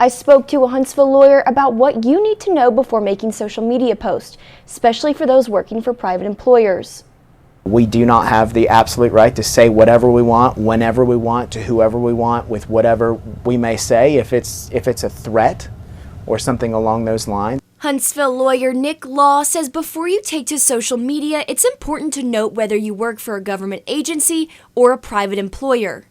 I spoke to a Huntsville lawyer about what you need to know before making social media posts, especially for those working for private employers. We do not have the absolute right to say whatever we want, whenever we want, to whoever we want, with whatever we may say, if it's a threat or something along those lines. Huntsville lawyer Nick Law says before you take to social media, it's important to note whether you work for a government agency or a private employer.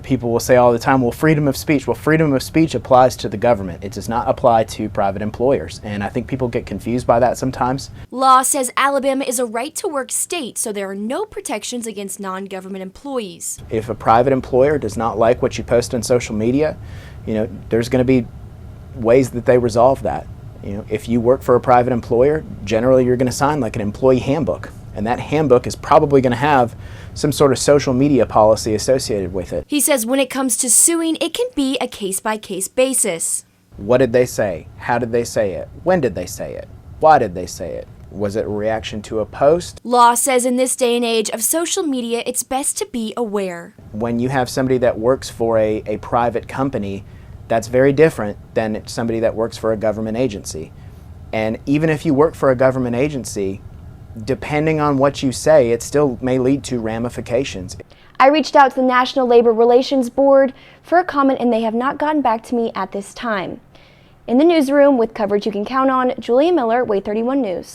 People will say all the time, well, freedom of speech. Well, freedom of speech applies to the government. It does not apply to private employers. And I think people get confused by that sometimes. Law says Alabama is a right-to-work state, so there are no protections against non-government employees. If a private employer does not like what you post on social media, there's going to be ways that they resolve that. If you work for a private employer, generally you're going to sign like an employee handbook. And that handbook is probably going to have some sort of social media policy associated with it. He says when it comes to suing, it can be a case-by-case basis. What did they say? How did they say it? When did they say it? Why did they say it? Was it a reaction to a post? Law says in this day and age of social media, it's best to be aware. When you have somebody that works for a private company, that's very different than somebody that works for a government agency. And even if you work for a government agency, depending on what you say, it still may lead to ramifications. I reached out to the National Labor Relations Board for a comment and they have not gotten back to me at this time. In the newsroom with coverage you can count on, Julia Miller, WAAY 31 News.